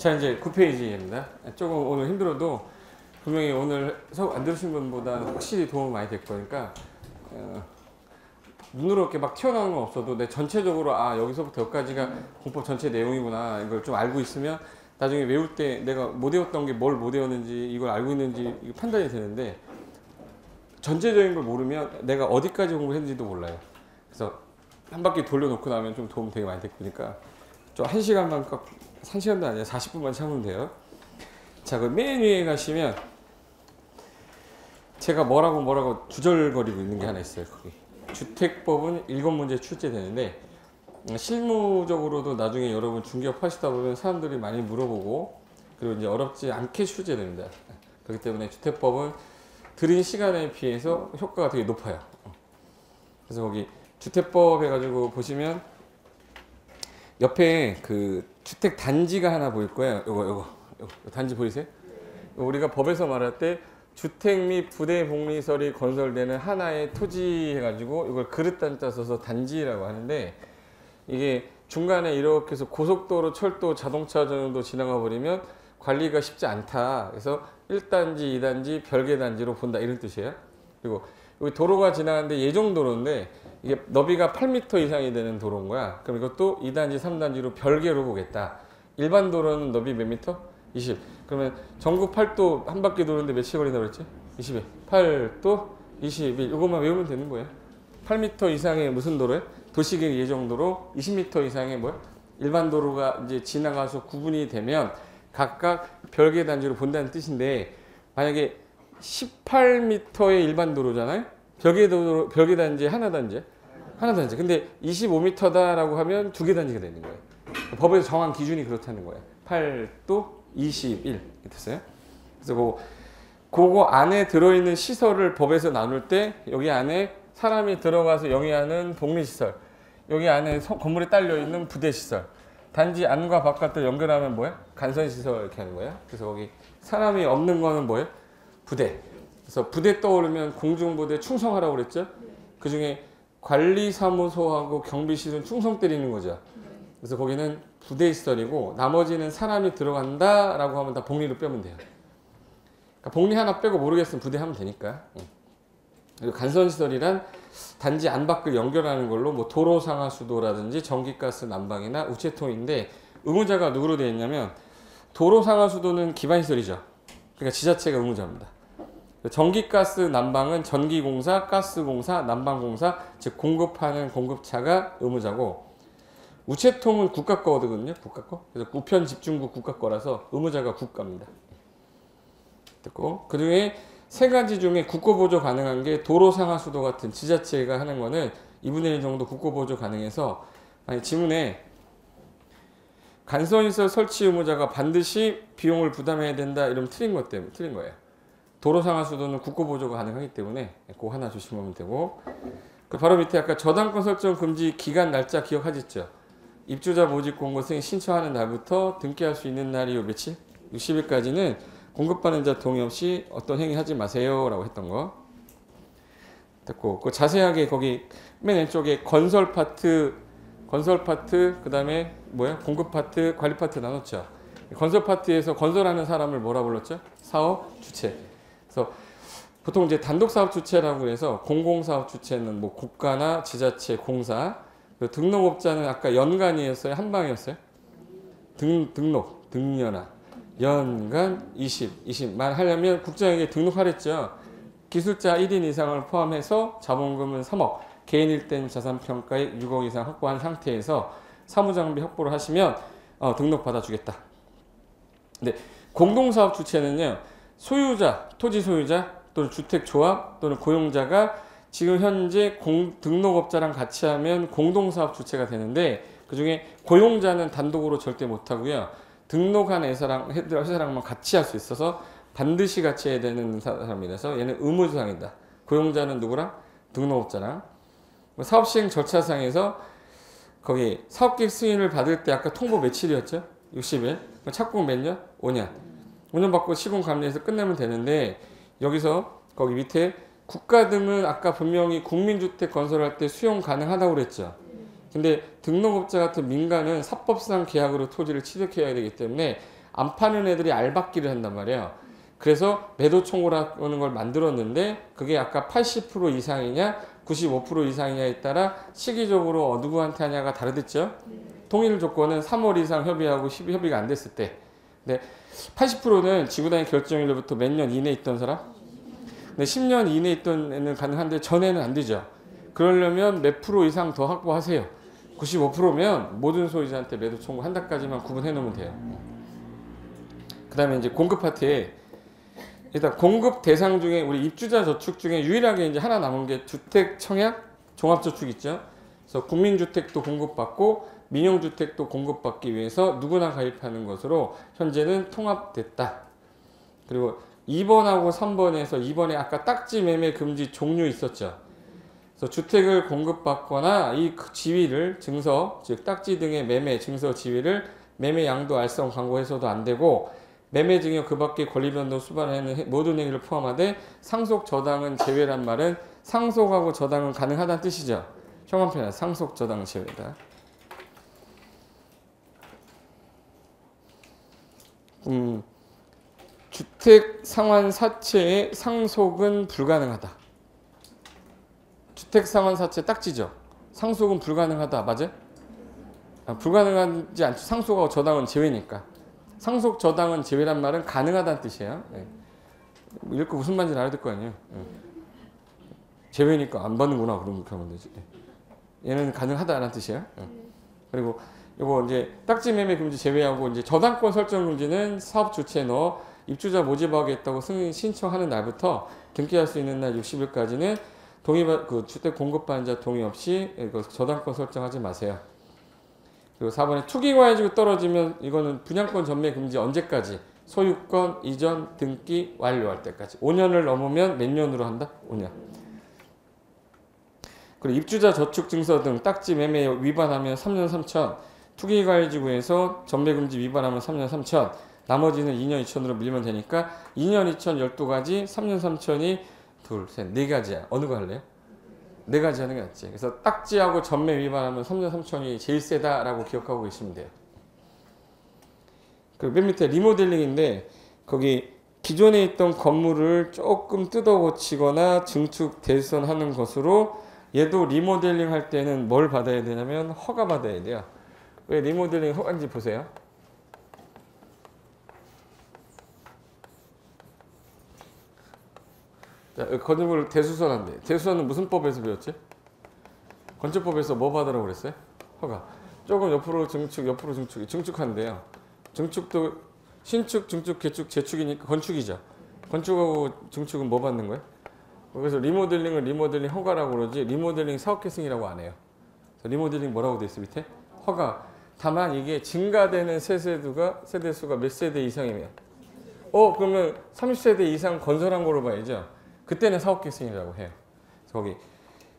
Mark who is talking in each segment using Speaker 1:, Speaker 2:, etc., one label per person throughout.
Speaker 1: 자, 이제 9페이지입니다. 조금 오늘 힘들어도 분명히 오늘 수업 안 들으신 분보다 확실히 도움이 많이 될 거니까 눈으로 이렇게 막 튀어나오는 건 없어도 내 전체적으로 여기서부터 여기까지가 공법 전체 내용이구나 이걸 좀 알고 있으면 나중에 외울 때 내가 못 외웠던 게 뭘 못 외웠는지 이걸 알고 있는지 이거 판단이 되는데 전체적인 걸 모르면 내가 어디까지 공부했는지도 몰라요. 그래서 한 바퀴 돌려놓고 나면 좀 도움 되게 많이 될 거니까 좀 1시간만 꼭 1시간도 아니야 40분만 참으면 돼요. 자, 그 맨 위에 가시면 제가 뭐라고 주절거리고 있는 게 하나 있어요. 거기 주택법은 7문제 출제되는데 실무적으로도 나중에 여러분 중개업 하시다 보면 사람들이 많이 물어보고 그리고 이제 어렵지 않게 출제됩니다. 그렇기 때문에 주택법은 들인 시간에 비해서 효과가 되게 높아요. 그래서 거기 주택법 해가지고 보시면 옆에 그 주택 단지가 하나 보일 거예요. 요거 단지 보이세요? 우리가 법에서 말할 때 주택 및 부대 복리설이 건설되는 하나의 토지 해가지고 이걸 그릇 단자 써서 단지라고 하는데 이게 중간에 이렇게 해서 고속도로, 철도, 자동차 정도 지나가 버리면 관리가 쉽지 않다. 그래서 1단지, 2단지, 별개 단지로 본다 이런 뜻이에요. 그리고 여기 도로가 지나가는데 예정도로인데 이게 너비가 8m 이상이 되는 도로인 거야. 그럼 이것도 2단지, 3단지로 별개로 보겠다. 일반 도로는 너비 몇 미터? 20. 그러면 전국 8도 한 바퀴 도는데 며칠 걸린다고 그랬지? 21. 8도 21. 이것만 외우면 되는 거예요. 8m 이상의 무슨 도로에? 도시계획 예정도로 20m 이상의 뭐야? 일반 도로가 이제 지나가서 구분이 되면 각각 별개 단지로 본다는 뜻인데 만약에 18m의 일반 도로잖아요? 별개 단지 하나 단지. 근데 25m다라고 하면 두 개 단지가 되는 거예요. 법에서 정한 기준이 그렇다는 거예요. 8도 21 이렇게 됐어요. 그래서 그거 안에 들어있는 시설을 법에서 나눌 때 여기 안에 사람이 들어가서 영위하는 복리시설, 여기 안에 건물에 딸려있는 부대시설, 단지 안과 바깥을 연결하면 뭐야? 간선시설 이렇게 하는 거예요. 그래서 거기 사람이 없는 거는 뭐예요? 부대. 그래서 부대 떠오르면 공중부대 충성하라고 그랬죠? 그 중에 관리사무소하고 경비실은 충성 때리는 거죠. 그래서 거기는 부대시설이고 나머지는 사람이 들어간다라고 하면 다 복리로 빼면 돼요. 그러니까 복리 하나 빼고 모르겠으면 부대 하면 되니까. 그리고 간선시설이란 단지 안 밖을 연결하는 걸로 뭐 도로 상하수도라든지 전기가스 난방이나 우체통인데 의무자가 누구로 되어 있냐면 도로 상하수도는 기반시설이죠. 그러니까 지자체가 의무자입니다. 전기가스 난방은 전기공사, 가스공사, 난방공사 즉 공급하는 공급차가 의무자고 우체통은 국가 거거든요. 국가 거. 그래서 우편 집중국 국가 거라서 의무자가 국가입니다. 됐고 그 중에 세 가지 중에 국고보조 가능한 게 도로 상하수도 같은 지자체가 하는 거는 2분의 1 정도 국고보조 가능해서 아니 지문에 간선시설 설치 의무자가 반드시 비용을 부담해야 된다 이러면 틀린 것 때문에 틀린 거예요. 도로 상하수도는 국고보조가 가능하기 때문에 그거 하나 조심하면 되고 그 바로 밑에 아까 저당권 설정 금지 기간 날짜 기억하셨죠? 입주자 모집 공고 승인 신청하는 날부터 등기할 수 있는 날이 요 며칠? 60일까지는 공급받는 자 동의 없이 어떤 행위 하지 마세요 라고 했던 거 됐고 그 자세하게 거기 맨 왼쪽에 건설 파트 그 다음에 뭐야 공급 파트 관리 파트 나눴죠. 건설 파트에서 건설하는 사람을 뭐라 불렀죠? 사업 주체. 그래서 보통 이제 단독 사업 주체라고 해서 공공사업 주체는 뭐 국가나 지자체 공사 등록업자는 아까 연간이었어요? 한방이었어요? 등연화 연간 20만 하려면 국장에게 등록하랬죠. 기술자 1인 이상을 포함해서 자본금은 3억, 개인일 땐 자산평가액 6억 이상 확보한 상태에서 사무장비 확보를 하시면 등록 받아주겠다. 근데 공동사업 주체는요. 소유자, 토지 소유자 또는 주택조합 또는 고용자가 지금 현재 등록업자랑 같이 하면 공동사업 주체가 되는데 그 중에 고용자는 단독으로 절대 못하고요. 등록한 회사랑만 같이 할 수 있어서 반드시 같이 해야 되는 사람이라서 얘는 의무사항이다. 고용자는 누구랑? 등록업자랑. 사업시행 절차상에서 거기 사업계획 승인을 받을 때 아까 통보 며칠이었죠? 60일. 착공 몇 년? 5년. 5년 받고 시공 감리해서 끝내면 되는데 여기서 거기 밑에 국가 등은 아까 분명히 국민주택 건설할 때 수용 가능하다고 그랬죠. 근데 등록업자 같은 민간은 사법상 계약으로 토지를 취득해야 되기 때문에 안 파는 애들이 알박기를 한단 말이에요. 그래서 매도 청구라는 걸 만들었는데 그게 아까 80% 이상이냐 95% 이상이냐에 따라 시기적으로 누구한테 하냐가 다르댔죠. 통일 조건은 3월 이상 협의하고 협의가 안 됐을 때. 근데 80%는 지구단위 결정일로부터 몇 년 이내에 있던 사람? 근데 10년 이내에 있던 애는 가능한데 전에는 안 되죠. 그러려면 몇 프로 이상 더 확보하세요. 95%면 모든 소유자한테 매도 청구한다까지만 구분해 놓으면 돼요. 그 다음에 이제 공급 파트에 일단 공급 대상 중에 우리 입주자 저축 중에 유일하게 이제 하나 남은 게 주택 청약 종합저축 있죠. 그래서 국민주택도 공급받고 민영주택도 공급받기 위해서 누구나 가입하는 것으로 현재는 통합됐다. 그리고 2번하고 3번에서 2번에 아까 딱지 매매 금지 종류 있었죠. 그래서 주택을 공급받거나 이 지위를 증서, 즉 딱지 등의 매매 증서 지위를 매매 양도 알선 광고해서도 안 되고 매매 증여 그 밖에 권리 변동 수반하는 모든 행위를 포함하되 상속 저당은 제외란 말은 상속하고 저당은 가능하다는 뜻이죠. 형한편에 상속 저당 제외다. 주택 상환 사채의 상속은 불가능하다. 주택 상환 사채 딱지죠. 상속은 불가능하다. 맞아요? 불가능하지 않죠. 상속하고 저당은 제외니까. 상속 저당은 제외란 말은 가능하다는 뜻이에요. 네. 읽고 무슨 말인지 알아야 될 거 아니에요. 네. 제외니까 안 받는구나. 그럼 그렇게 하면 되지. 네. 얘는 가능하다라는 뜻이에요. 네. 그리고 이거 이제 딱지 매매 금지 제외하고 이제 저당권 설정 금지는 사업 주체에 넣어 입주자 모집하겠다고 승인 신청하는 날부터 등기할 수 있는 날 60일까지는 그 주택 공급받는 자 동의 없이 저당권 설정하지 마세요. 그리고 4번에 투기과열지구 떨어지면 이거는 분양권 전매 금지 언제까지? 소유권 이전 등기 완료할 때까지. 5년을 넘으면 몇 년으로 한다? 5년. 그리고 입주자 저축증서 등 딱지 매매 위반하면 3년 3천, 투기과열지구에서 전매 금지 위반하면 3년 3천, 나머지는 2년 2천으로 밀면 되니까 2년 2천 12가지, 3년 3천이 둘, 셋, 네 가지야. 어느 거 할래요? 네 가지 하는 게 낫지. 그래서 딱지하고 전매 위반하면 3년 3천이 제일 세다라고 기억하고 계시면 돼요. 그 맨 밑에 리모델링인데 거기 기존에 있던 건물을 조금 뜯어 고치거나 증축 대손하는 것으로 얘도 리모델링 할 때는 뭘 받아야 되냐면 허가 받아야 돼요. 왜 리모델링 허가인지 보세요. 자, 건축물 대수선한데 대수선은 무슨 법에서 배웠지? 건축법에서 뭐 받으라고 그랬어요? 허가. 조금 옆으로 증축, 옆으로 증축이 증축한대요. 증축도 신축, 증축, 개축, 재축이니까 건축이죠. 건축하고 증축은 뭐 받는 거예요? 그래서 리모델링은 리모델링 허가라고 그러지 리모델링 사업계승이라고 안 해요. 리모델링 뭐라고 돼 있어 밑에? 허가. 다만 이게 증가되는 세대수가 몇 세대 이상이면 그러면 30세대 이상 건설한 거로 봐야죠. 그때는 사업계승이라고 해요. 거기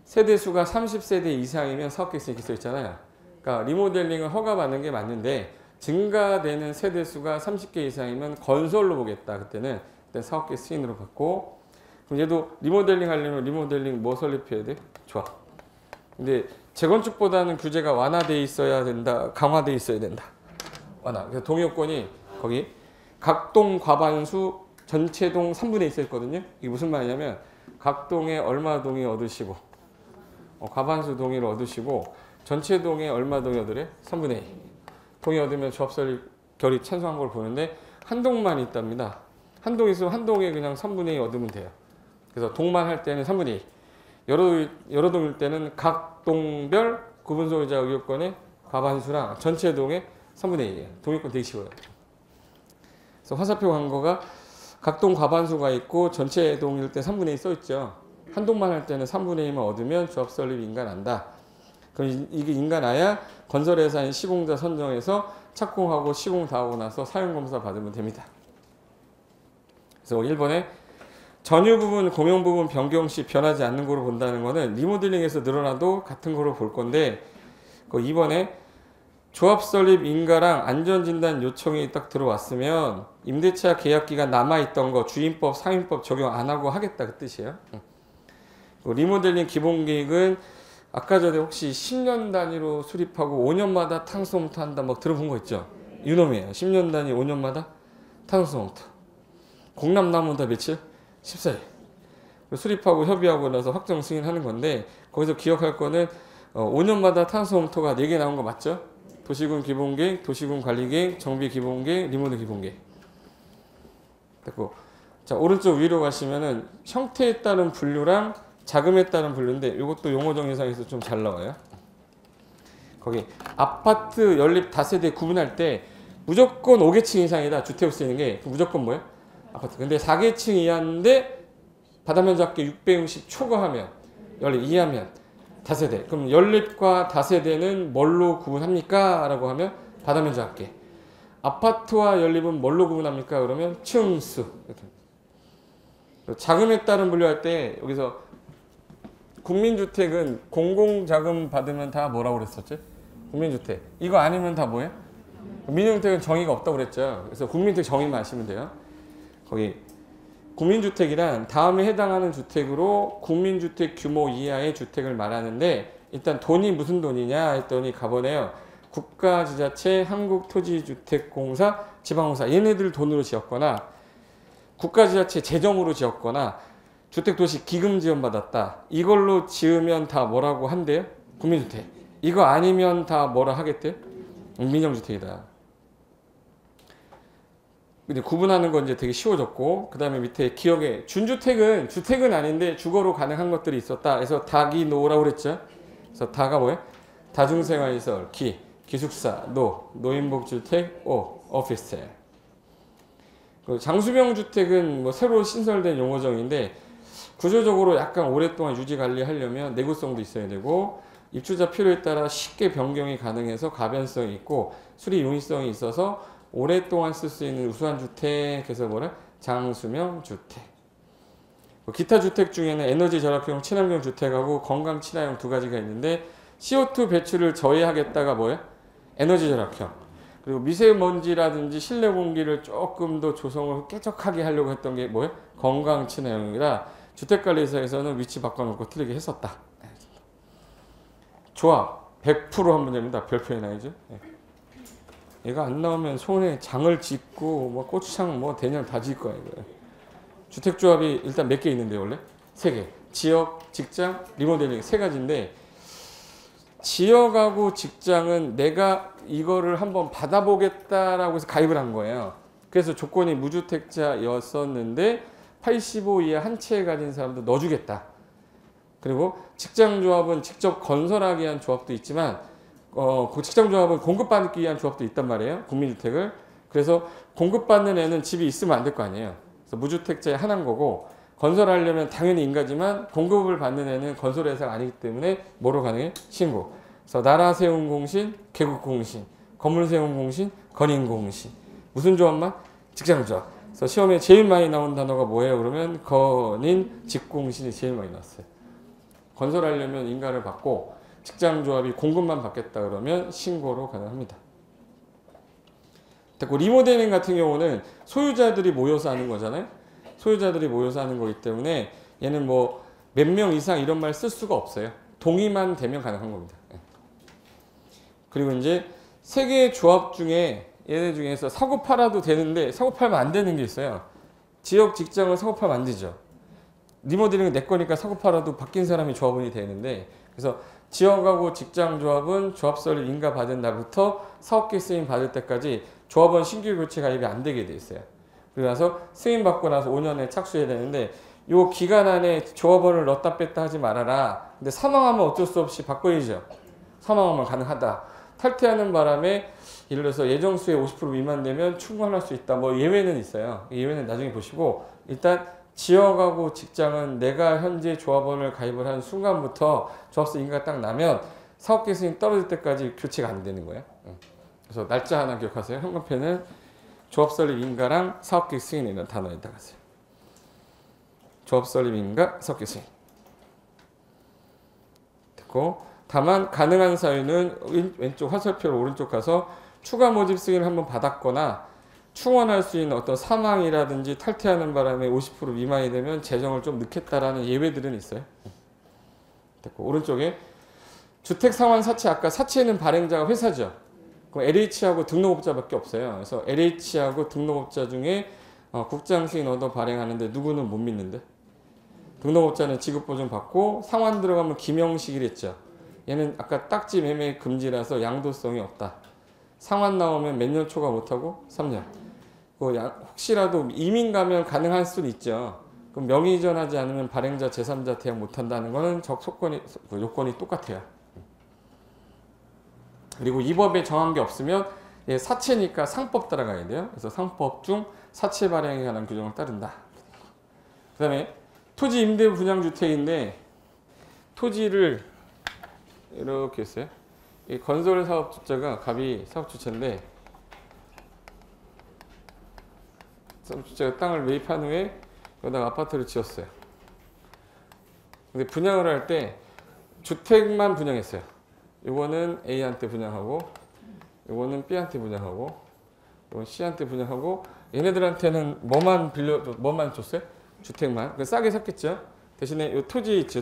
Speaker 1: 세대수가 30세대 이상이면 사업계승 이렇게 써 있잖아요. 그러니까 리모델링은 허가받는 게 맞는데 증가되는 세대수가 30개 이상이면 건설로 보겠다. 그때 사업계 승인으로 받고 그럼 얘도 리모델링 하려면 리모델링 뭐 설립해야 돼? 좋아. 근데 재건축보다는 규제가 완화돼 있어야 된다. 강화돼 있어야 된다. 완화. 그래서 동의요건이 거기 각동 과반수 전체 동 3분의 2 있거든요. 이게 무슨 말이냐면 각 동에 얼마 동의 얻으시고 과반수 동의를 얻으시고 전체 동에 얼마 동의 얻으래? 3분의 2. 동의 얻으면 조합 설립 결의 찬성한 걸 보는데 한 동만 있답니다. 한 동 있으면 한 동에 그냥 3분의 2 얻으면 돼요. 그래서 동만 할 때는 3분의 2. 여러 동일 때는 각 동별 구분 소유자 의결권의 과반수랑 전체 동의 3분의 1이에요. 동의권 되게 쉬워요. 그래서 화살표 광고가 각 동 과반수가 있고 전체 동일 때 3분의 2 써있죠. 한 동만 할 때는 3분의 2만 얻으면 조합 설립 인가난다. 그럼 이게 인가나야 건설회사인 시공자 선정해서 착공하고 시공 다 하고 나서 사용검사 받으면 됩니다. 그래서 1번에 전유 부분, 공용 부분 변경 시 변하지 않는 거로 본다는 거는 리모델링에서 늘어나도 같은 거로 볼 건데 2번에 조합 설립 인가랑 안전진단 요청이 딱 들어왔으면 임대차 계약기간 남아있던 거 주임법, 상임법 적용 안 하고 하겠다 그 뜻이에요. 리모델링 기본계획은 아까 전에 혹시 10년 단위로 수립하고 5년마다 탕수홈터 한다 막 들어본 거 있죠? 유놈이에요. 10년 단위 5년마다 탄소홍토. 공람나무는 다 며칠? 14일. 수립하고 협의하고 나서 확정 승인하는 건데 거기서 기억할 거는 5년마다 탄소홍토가 4개 나온 거 맞죠? 도시군 기본계획, 도시군 관리계획, 정비 기본계획, 리모델 기본계획. 됐고. 자, 오른쪽 위로 가시면은 형태에 따른 분류랑 자금에 따른 분류인데 이것도 용어 정의상에서 좀 잘 나와요. 거기 아파트 연립 다세대 구분할 때 무조건 5계층 이상이다. 주택으로 쓰이는 게 무조건 뭐예요? 아파트. 근데 4계층 이하인데 바다면적계 660 초과하면 연립 이하면 다세대. 그럼 연립과 다세대는 뭘로 구분합니까? 라고 하면 바다면적계. 아파트와 연립은 뭘로 구분합니까? 그러면 층수. 이렇게. 자금에 따른 분류할 때 여기서 국민주택은 공공자금 받으면 다 뭐라고 그랬었지? 국민주택. 이거 아니면 다 뭐예요? 민영주택은 정의가 없다고 그랬죠. 그래서 국민주택 정의만 아시면 돼요. 거기 국민주택이란 다음에 해당하는 주택으로 국민주택 규모 이하의 주택을 말하는데 일단 돈이 무슨 돈이냐 했더니 가보네요. 국가지자체, 한국토지주택공사, 지방공사 얘네들 돈으로 지었거나 국가지자체 재정으로 지었거나 주택도시 기금 지원받았다. 이걸로 지으면 다 뭐라고 한대요? 국민주택. 이거 아니면 다 뭐라 하겠대요? 민영주택이다. 근데 구분하는 건 이제 되게 쉬워졌고 그 다음에 밑에 기억에 준주택은 주택은 아닌데 주거로 가능한 것들이 있었다. 그래서 다기노라고 그랬죠. 그래서 다가 뭐예요? 다중생활시설, 기숙사, 노인복주택, 오피스텔. 장수병 주택은 뭐 새로 신설된 용어정인데 구조적으로 약간 오랫동안 유지 관리하려면 내구성도 있어야 되고 입주자 필요에 따라 쉽게 변경이 가능해서 가변성이 있고 수리 용이성이 있어서 오랫동안 쓸 수 있는 우수한 주택. 그래서 뭐라? 장수명 주택. 기타 주택 중에는 에너지 절약형 친환경 주택하고 건강 친화형 두 가지가 있는데 CO2 배출을 저해하겠다가 뭐예요? 에너지 절약형. 그리고 미세먼지라든지 실내 공기를 조금 더 조성을 쾌적하게 하려고 했던 게 뭐예요? 건강 친화형이라 주택관리사에서는 위치 바꿔놓고 틀리게 했었다. 조합 100% 한 문제입니다. 별표에 나이죠. 얘가 안 나오면 손에 장을 짓고 뭐 고추장 뭐 대냥 다 짓을 거야 이거. 주택조합이 일단 몇 개 있는데 원래 3개. 지역, 직장, 리모델링 3가지인데 지역하고 직장은 내가 이거를 한번 받아보겠다라고 해서 가입을 한 거예요. 그래서 조건이 무주택자였었는데 85 이하 한 채 가진 사람도 넣어주겠다. 그리고 직장조합은 직접 건설하기 위한 조합도 있지만 그 직장조합은 공급받기 위한 조합도 있단 말이에요. 국민주택을. 그래서 공급받는 애는 집이 있으면 안 될 거 아니에요. 그래서 무주택자의 하나인 거고 건설하려면 당연히 인가지만 공급을 받는 애는 건설회사가 아니기 때문에 뭐로 가능해? 신고. 그래서 나라 세운 공신, 개국 공신, 건물 세운 공신, 건인 공신. 무슨 조합만? 직장조합. 그래서 시험에 제일 많이 나온 단어가 뭐예요? 그러면 건인, 직공신이 제일 많이 나왔어요. 건설하려면 인가를 받고 직장조합이 공급만 받겠다 그러면 신고로 가능합니다. 됐고 리모델링 같은 경우는 소유자들이 모여서 하는 거잖아요. 소유자들이 모여서 하는 거기 때문에 얘는 뭐 몇 명 이상 이런 말 쓸 수가 없어요. 동의만 되면 가능한 겁니다. 그리고 이제 세 개의 조합 중에 얘네 중에서 사고 팔아도 되는데 사고 팔면 안 되는 게 있어요. 지역 직장을 사고 팔면 안 되죠. 리모델링은 내 거니까 사고 팔아도 바뀐 사람이 조합원이 되는데 그래서 지역하고 직장 조합은 조합서를 인가 받은 날부터 사업계 승인 받을 때까지 조합원 신규 교체 가입이 안 되게 돼 있어요. 그리고 나서 승인 받고 나서 5년에 착수해야 되는데 이 기간 안에 조합원을 넣었다 뺐다 하지 말아라. 근데 사망하면 어쩔 수 없이 바꿔야죠. 사망하면 가능하다. 탈퇴하는 바람에 예를 들어서 예정수의 50% 미만 되면 충분할 수 있다. 뭐 예외는 있어요. 예외는 나중에 보시고 일단 지역하고 직장은 내가 현재 조합원을 가입을 한 순간부터 조합서 인가가 딱 나면 사업계 승인 떨어질 때까지 교체가 안 되는 거예요. 그래서 날짜 하나 기억하세요. 현관편은 조합설립 인가랑 사업계 승인이라는 단어에다가 하세요. 조합설립 인가, 사업계 승인. 됐고 다만 가능한 사유는 왼쪽 화살표로 오른쪽 가서 추가 모집 승인을 한번 받았거나 충원할 수 있는 어떤 사망이라든지 탈퇴하는 바람에 50% 미만이 되면 재정을 좀 넣겠다라는 예외들은 있어요. 됐고 오른쪽에 주택상환 사채 아까 사채는 발행자가 회사죠. 그럼 LH하고 등록업자밖에 없어요. 그래서 LH하고 등록업자 중에 국장시인 얻어 발행하는데 누구는 못 믿는데? 등록업자는 지급보증 받고 상환 들어가면 김영식이랬죠. 얘는 아까 딱지 매매 금지라서 양도성이 없다. 상환 나오면 몇 년 초과 못하고 3년. 혹시라도 이민 가면 가능할 수는 있죠. 그럼 명의 이전하지 않으면 발행자 제3자 대항 못한다는 거는 요건이 똑같아요. 그리고 이 법에 정한 게 없으면 사채니까 상법 따라가야 돼요. 그래서 상법 중 사채 발행에 관한 규정을 따른다. 그 다음에 토지 임대 분양주택인데 토지를 이렇게 했어요. 이 건설 사업 주체가 갑이 사업 주체인데 사업 주체가 땅을 매입한 후에 여기다가 아파트를 지었어요. 근데 분양을 할 때 주택만 분양했어요. 이거는 A한테 분양하고 이거는 B한테 분양하고 이건 C한테 분양하고 얘네들한테는 뭐만 줬어요? 주택만. 싸게 샀겠죠. 대신에 이 토지 있죠,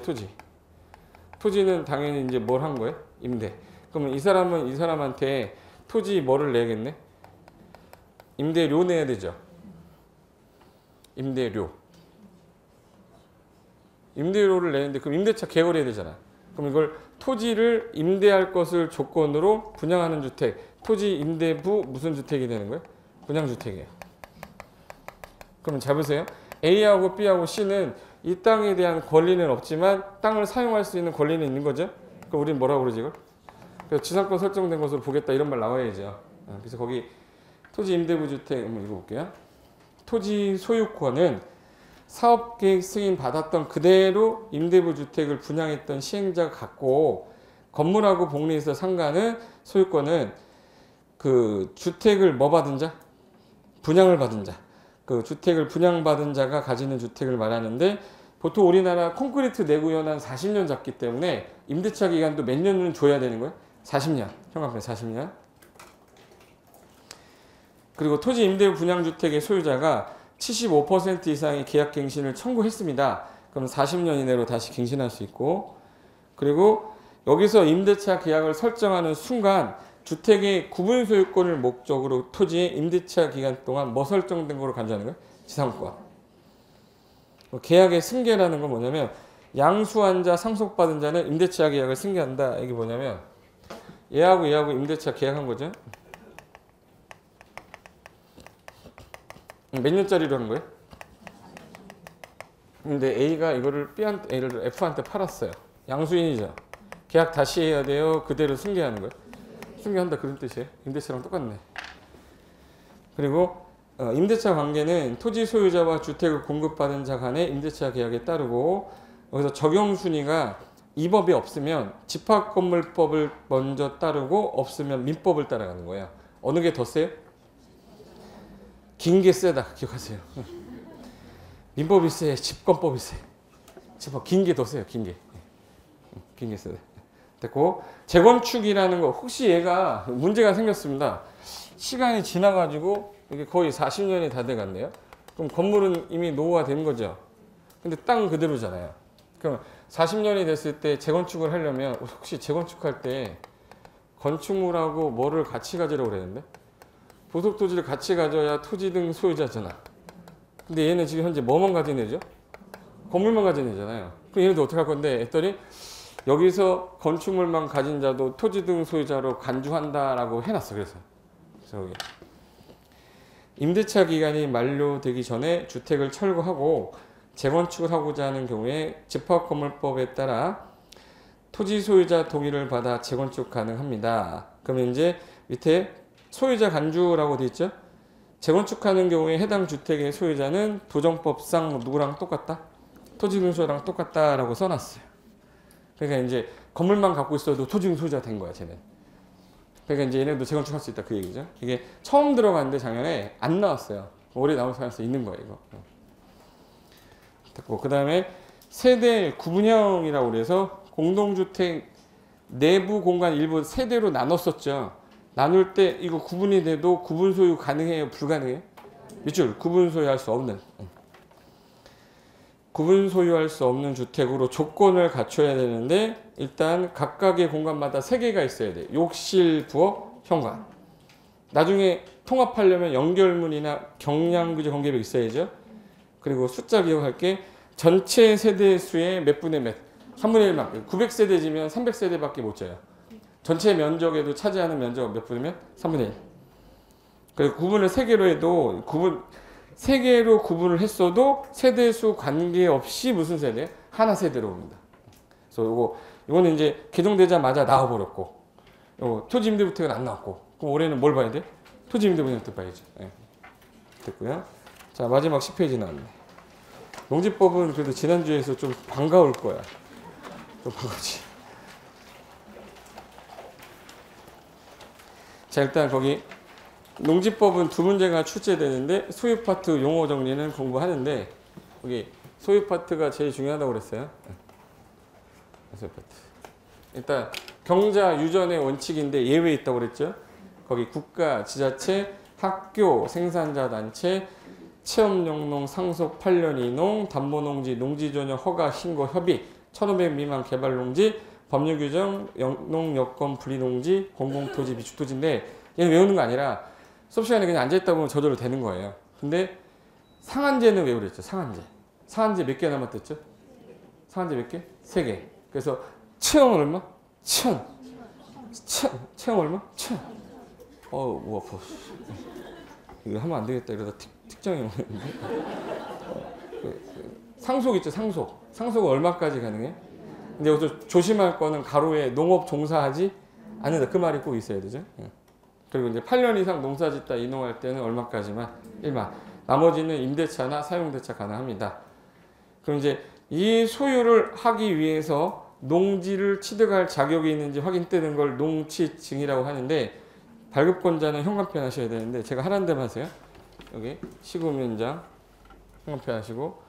Speaker 1: 토지는 당연히 이제 뭘 한 거예요? 임대. 그러면 이 사람은 이 사람한테 토지 뭐를 내야겠네? 임대료 내야 되죠. 임대료를 내는데 그럼 임대차 개월해야 되잖아. 그럼 이걸 토지를 임대할 것을 조건으로 분양하는 주택, 토지 임대부 무슨 주택이 되는 거예요? 분양주택이에요. 그럼 잘 보세요. A하고 B하고 C는 이 땅에 대한 권리는 없지만 땅을 사용할 수 있는 권리는 있는 거죠. 그럼 우리는 뭐라고 그러지 이걸? 그래서 지상권 설정된 것으로 보겠다 이런 말 나와야죠. 그래서 거기 토지 임대부 주택 한번 읽어볼게요. 토지 소유권은 사업계획 승인 받았던 그대로 임대부 주택을 분양했던 시행자가 갖고 건물하고 복리에서 상가는 소유권은 그 주택을 뭐 받은 자? 분양을 받은 자. 그 주택을 분양받은 자가 가지는 주택을 말하는데 보통 우리나라 콘크리트 내구연 한 40년 잡기 때문에 임대차 기간도 몇 년은 줘야 되는 거예요? 40년. 형광펜 40년. 그리고 토지 임대부 분양주택의 소유자가 75% 이상의 계약갱신을 청구했습니다. 그럼 40년 이내로 다시 갱신할 수 있고 그리고 여기서 임대차 계약을 설정하는 순간 주택의 구분 소유권을 목적으로 토지의 임대차 기간 동안 뭐 설정된 거로 간주하는 거예요? 지상권. 계약의 승계라는 건 뭐냐면 양수한 자, 상속받은 자는 임대차 계약을 승계한다. 이게 뭐냐면 얘하고 임대차 계약한 거죠. 몇 년짜리로 한 거예요? 근데 A가 이거를 A를 F한테 팔았어요. 양수인이죠. 계약 다시 해야 돼요? 그대로 승계하는 거예요? 승계한다 그런 뜻이에요. 임대차랑 똑같네. 그리고 임대차 관계는 토지 소유자와 주택을 공급받은 자 간의 임대차 계약에 따르고 여기서 적용 순위가 이 법이 없으면 집합건물법을 먼저 따르고 없으면 민법을 따라가는 거예요. 어느 게 더 세요? 긴 게 세다. 기억하세요. 민법이 세, 집권법이 세. 집합 긴 게 더 세요. 긴 게 세다. 됐고 재건축이라는 거 혹시 얘가 문제가 생겼습니다. 시간이 지나가지고 이게 거의 40년이 다 돼갔네요. 그럼 건물은 이미 노후가 된 거죠. 근데 땅은 그대로잖아요. 그럼 40년이 됐을 때 재건축을 하려면 혹시 재건축할 때 건축물하고 뭐를 같이 가지라고 그랬는데 부속 토지를 같이 가져야 토지 등 소유자잖아. 근데 얘는 지금 현재 뭐만 가진 애죠? 건물만 가진 애잖아요. 그럼 얘네도 어떻게 할 건데 했더니 여기서 건축물만 가진 자도 토지 등 소유자로 간주한다라고 해놨어. 그래서 여기 임대차 기간이 만료되기 전에 주택을 철거하고 재건축을 하고자 하는 경우에 집합건물법에 따라 토지 소유자 동의를 받아 재건축 가능합니다. 그러면 이제 밑에 소유자 간주라고 되어 있죠. 재건축하는 경우에 해당 주택의 소유자는 도정법상 누구랑 똑같다? 토지 등 소유자랑 똑같다라고 써놨어요. 그러니까 이제 건물만 갖고 있어도 토지 등 소유자가 된 거야, 쟤는. 그러니까 이제 얘네도 재건축할 수 있다 그 얘기죠. 이게 처음 들어갔는데 작년에 안 나왔어요. 올해 나올 가능성이 있는 거예요, 이거. 됐고 그 다음에 세대 구분형이라고 그래서 공동주택 내부 공간 일부 세대로 나눴었죠. 나눌 때 이거 구분이 돼도 구분 소유 가능해요? 불가능해요? 밑줄 구분 소유할 수 없는. 구분 소유할 수 없는 주택으로 조건을 갖춰야 되는데 일단 각각의 공간마다 3개가 있어야 돼. 욕실, 부엌, 현관. 나중에 통합하려면 연결문이나 경량구조 관계벽 있어야죠. 그리고 숫자 기억할게. 전체 세대 수의 몇 분의 몇? 3분의 1만큼. 900세대지면 300세대밖에 못 져요. 전체 면적에도 차지하는 면적 몇 분이면? 3분의 1. 그리고 구분을 3개로 해도 3개로 구분을 했어도 세대수 관계없이 무슨 세대? 하나 세대로 옵니다. 그래서 이거는 이제 개정되자마자 나와버렸고, 요거 토지임대부터는 안 나왔고, 그럼 올해는 뭘 봐야 돼? 토지임대부터 봐야지. 네. 됐고요. 자, 마지막 10페이지 나왔네. 농지법은 그래도 지난주에서 좀 반가울 거야. 좀 반가우지. 자, 일단 거기 농지법은 두 문제가 출제되는데 소유 파트 용어 정리는 공부하는데 여기 소유 파트가 제일 중요하다고 그랬어요. 소유 파트. 일단 경자 유전의 원칙인데 예외 있다고 그랬죠. 거기 국가, 지자체, 학교, 생산자 단체, 체험용농, 상속 8년 이농, 담보농지, 농지전혀 허가, 신고, 협의, 1500 미만 개발농지, 법률 규정, 영농, 여건, 분리농지, 공공토지, 비축토지인데 얘는 외우는 거 아니라 수업 시간에 그냥 앉아있다 보면 저절로 되는 거예요. 근데 상한제는 외우랬죠. 상한제. 상한제 몇 개 남았댔죠? 상한제 몇 개? 3개. 그래서 체험 얼마? 1000. 체험 얼마? 1000. 뭐 아파. 이거 하면 안 되겠다. 이러다 특정이 오는데. 상속 있죠. 상속은 얼마까지 가능해? 근데 여기서 조심할 거는 가로에 농업 종사하지 않는다. 그 말이 꼭 있어야 되죠. 그리고 이제 8년 이상 농사 짓다 이농할 때는 얼마까지만? 1만. 나머지는 임대차나 사용대차 가능합니다. 그럼 이제 이 소유를 하기 위해서 농지를 취득할 자격이 있는지 확인되는 걸 농취증이라고 하는데 발급권자는 현관표 하셔야 되는데 제가 하라는 대로 하세요. 여기 시구면장 현관표 하시고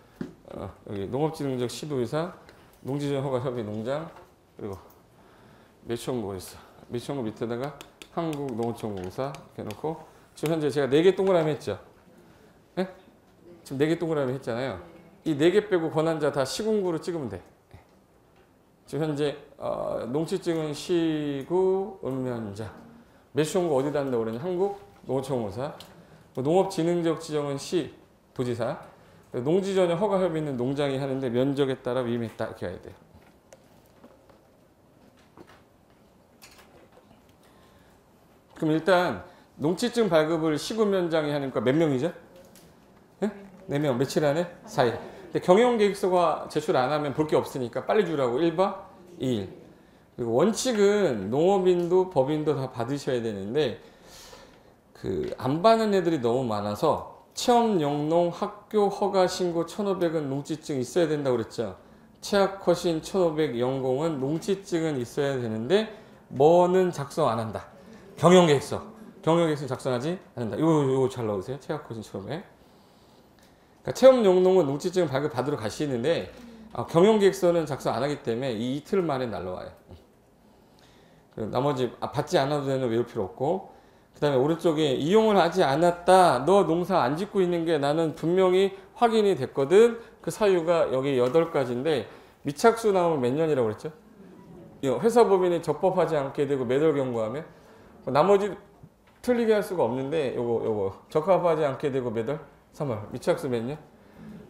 Speaker 1: 여기 농업진흥적 시도의사 농지전 허가 협의 농장 그리고 매출원고 있어. 매출원고 밑에다가 한국농어촌공사 이렇게 놓고 지금 현재 제가 4개 동그라미 했죠. 네? 지금 4개 동그라미 했잖아요. 이 4개 빼고 권한자 다 시군구로 찍으면 돼. 지금 현재 농취증은 시구 읍면자 매출원고 어디다 한다고 그러냐? 한국농어촌공사 농업진흥적 지정은 시 도지사 농지전혀 허가 협의는 농장이 하는데 면적에 따라 위임했다 이렇게 해야 돼요. 그럼 일단 농취증 발급을 시군면장이 하니까 몇 명이죠? 네? 4명. 며칠 안에? 4일. 근데 경영계획서가 제출 안 하면 볼 게 없으니까 빨리 주라고 1박 2일. 그리고 원칙은 농업인도 법인도 다 받으셔야 되는데 안 받는 애들이 너무 많아서 체험 영농 학교 허가 신고 1500은 농취증 있어야 된다고 그랬죠. 체학 허신 1500 영공은 농취증은 있어야 되는데 뭐는 작성 안 한다. 경영계획서 작성하지 않는다. 요거 잘 넣으세요. 체학허신 1500. 그러니까 체험 용농은 농취증 발급 받으러 가시는데 경영계획서는 작성 안 하기 때문에 이 이틀 만에 날라와요. 나머지 받지 않아도 되는 외울 필요 없고 그 다음에 오른쪽에 이용을 하지 않았다. 너 농사 안 짓고 있는 게 나는 분명히 확인이 됐거든. 그 사유가 여기 8가지인데 미착수 나오면 몇 년이라고 그랬죠? 회사법인이 적법하지 않게 되고 매달 경고하면 나머지 틀리게 할 수가 없는데 요거 적합하지 않게 되고 매달 3월 미착수 몇 년?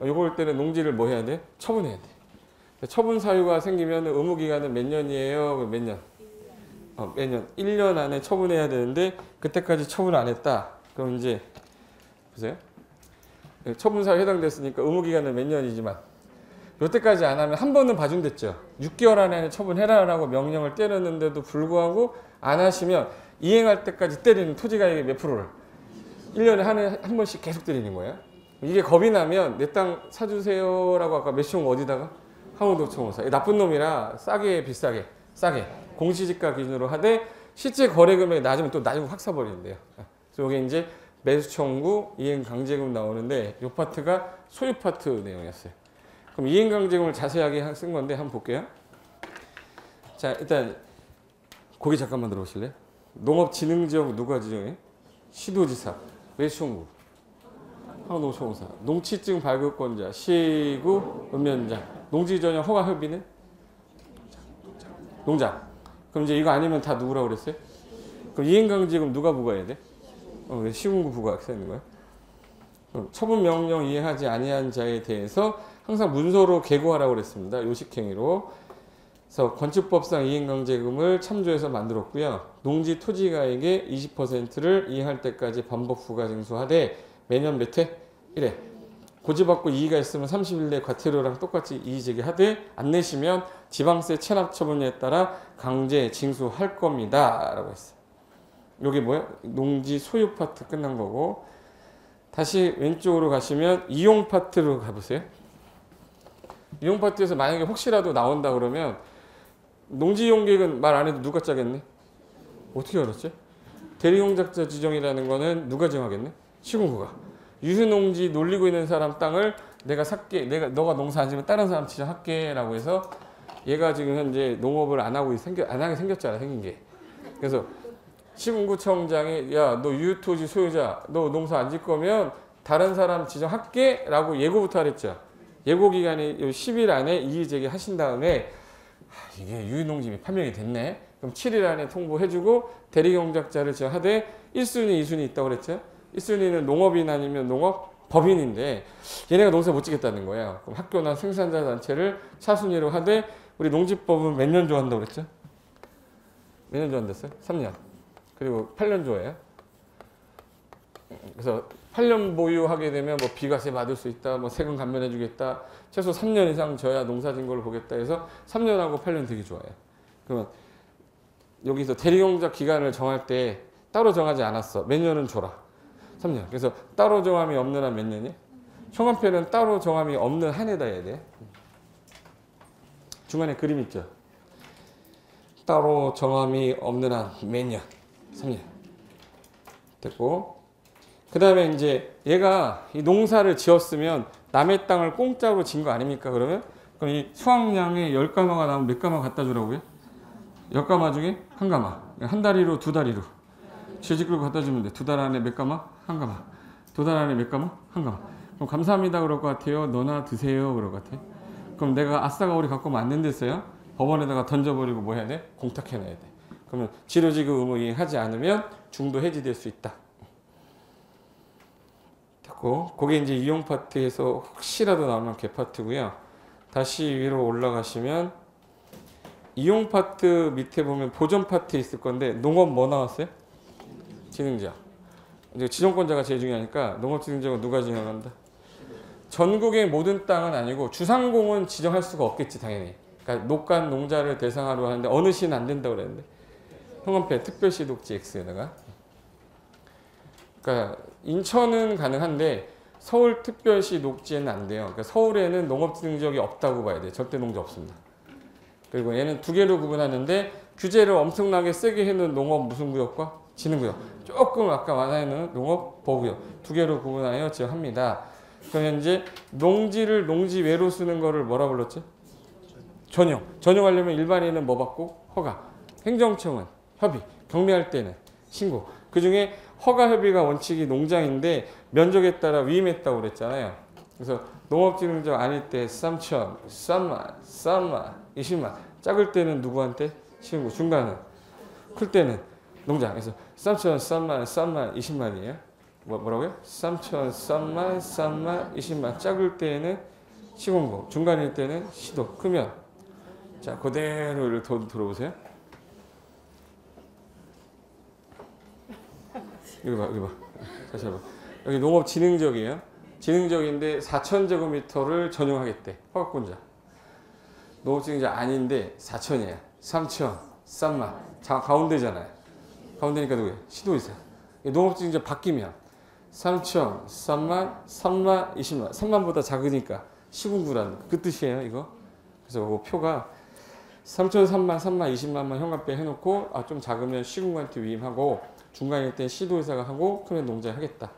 Speaker 1: 요걸 때는 농지를 뭐 해야 돼? 처분해야 돼. 처분 사유가 생기면 의무 기간은 몇 년이에요? 몇 년? 몇 년? 1년 안에 처분해야 되는데 그때까지 처분 안 했다. 그럼 이제 보세요. 처분 사유 해당됐으니까 의무 기간은 몇 년이지만 요때까지 안 하면 한 번은 봐준댔죠. 6개월 안에 처분해라라고 명령을 때렸는데도 불구하고 안 하시면 이행할 때까지 때리는 토지가액의 몇 프로를 1년에 한 번씩 계속 때리는 거예요. 이게 겁이 나면 내 땅 사주세요라고 아까 매시온 어디다가? 한국농어촌공사. 나쁜 놈이라 비싸게 공시지가 기준으로 하되 실제 거래 금액이 낮으면 또 나중에 확 사버리는데요. 그래서 이게 이제 매수 청구, 이행 강제금 나오는데 이 파트가 소유 파트 내용이었어요. 그럼 이행 강제금을 자세하게 쓴 건데 한번 볼게요. 자, 일단 거기 잠깐만 들어오실래요? 농업진흥지역 누가 지정해? 시도지사, 매수청구, 한국농어촌공사, 농취증 발급권자, 시구, 읍면장, 농지전혀 허가 협의는? 농장. 그럼 이제 이거 아니면 다 누구라고 그랬어요? 그럼 이행강제금 누가 부과해야 돼? 왜 시군구 부가 써 있는 거야? 처분 명령 이행하지 아니한 자에 대해서 항상 문서로 계고하라고 그랬습니다. 요식행위로. 그래서 건축법상 이행강제금을 참조해서 만들었고요. 농지 토지가에게 20%를 이행할 때까지 반복 부과 징수하되 매년 몇 회? 1회. 고지받고 이의가 있으면 30일 내 과태료랑 똑같이 이의 제기하되 안 내시면 지방세 체납 처분에 따라 강제 징수할 겁니다. 라고 했어요. 여기 뭐야? 농지 소유 파트 끝난 거고, 다시 왼쪽으로 가시면 이용 파트로 가보세요. 이용 파트에서 만약에 혹시라도 나온다 그러면 농지 이용 계획은 말 안 해도 누가 짜겠네? 어떻게 알았지? 대리용작자 지정이라는 거는 누가 정하겠네? 시군구가. 유휴농지 놀리고 있는 사람 땅을 내가 살게, 너가 농사 안 지면 다른 사람 지정할게 라고 해서 얘가 지금 현재 농업을 안 하게 생겼잖아, 생긴 게. 그래서 시군구청장이 야, 너 유휴토지 소유자, 너 농사 안 질 거면 다른 사람 지정할게 라고 예고부터 하랬죠. 예고 기간이 10일 안에 이의 제기 하신 다음에 이게 유휴농지이 판명이 됐네. 그럼 7일 안에 통보해주고 대리경작자를 지정하되 1순위, 2순위 있다고 그랬죠. 1순위는 농업인 아니면 농업 법인인데 얘네가 농사 못 짓겠다는 거예요. 그럼 학교나 생산자 단체를 차순위로 하되 우리 농지법은 몇 년 조한다고 그랬죠? 몇 년 조한댔어요? 3년. 그리고 8년 조예요. 그래서 8년 보유하게 되면 뭐 비과세 받을 수 있다, 뭐 세금 감면해 주겠다, 최소 3년 이상 져야 농사 진 걸 보겠다 해서 3년하고 8년 되게 좋아요. 그러면 여기서 대리용작 기간을 정할 때 따로 정하지 않았어. 몇 년은 줘라. 3년. 그래서 따로 정함이 없는 한 몇 년이? 형한표는 따로 정함이 없는 한 해다 해야 돼. 중간에 그림 있죠? 따로 정함이 없는 한 몇 년? 3년. 됐고. 그 다음에 이제 얘가 이 농사를 지었으면 남의 땅을 공짜로 진 거 아닙니까? 그러면? 그럼 이 수확량에 10가마가 나오면 몇 가마 갖다 주라고요? 10가마 중에 한 가마. 한 다리로 두 다리로. 취직을 갖다 주면 돼. 두 달 안에 몇 가마? 한 가마. 두 달 안에 몇 가마? 한 가마. 그럼 감사합니다 그럴 것 같아요? 너나 드세요 그럴 것 같아요? 그럼 내가 아싸가 우리 갖고 오면 안 된댔어요? 법원에다가 던져버리고 뭐 해야 돼? 공탁해놔야 돼. 그러면 지료지급 의무 이행하지 않으면 중도 해지될 수 있다. 됐고, 그게 이제 이용 파트에서 혹시라도 나오면 개 파트고요. 다시 위로 올라가시면 이용 파트 밑에 보면 보전 파트 있을 건데 농업 뭐 나왔어요? 지능자. 이제 지정권자가 제일 중요하니까 농업지능자가 누가 지정한다? 전국의 모든 땅은 아니고 주상공은 지정할 수가 없겠지 당연히. 그러니까 녹간 농자를 대상으로 하는데 어느 시는 안 된다고 그랬는데 형원패 특별시 녹지 X에다가. 그러니까 인천은 가능한데 서울 특별시 녹지에는 안 돼요. 그러니까 서울에는 농업지능지역이 없다고 봐야 돼요. 절대 농지 없습니다. 그리고 얘는 두 개로 구분하는데 규제를 엄청나게 세게 해놓은 농업 무슨 구역과 지능구역, 조금 아까 완화해놓은 농업 보호구역 두 개로 구분하여 지정합니다. 그럼 현재 농지를 농지 외로 쓰는 거를 뭐라 불렀지? 전용. 전용하려면 일반인은 뭐 받고? 허가. 행정청은 협의. 경매할 때는 신고. 그 중에 허가 협의가 원칙이 농장인데 면적에 따라 위임했다고 그랬잖아요. 그래서 농업지능적 아닐 때 3천, 3만, 20만. 작을 때는 누구한테? 신고. 중간은 클 때는 농장. 그래서 3천, 3만, 20만이에요. 뭐라고요? 3천, 3만, 20만. 작을 때는 시공고. 중간일 때는 시도. 크면 자 그대로 들어보세요. 여기 봐. 다시 해봐. 여기 농업지능지역이에요. 지능지역인데 4,000제곱미터를 전용하겠대. 허가권자. 농업지능지역 아닌데 4,000이야. 3,000, 3만. 가운데잖아요. 가운데니까 누구예요? 시도의사. 농업지능지역 바뀌면 3,000, 3만, 3만, 20만. 3만보다 작으니까 시군구라는 그 뜻이에요. 이거. 그래서 그 표가 3,000, 3만, 3만, 20만만 현관배 해놓고 좀 작으면 시군구한테 위임하고 중간일 때 시도의사가 하고 크면 농장 하겠다.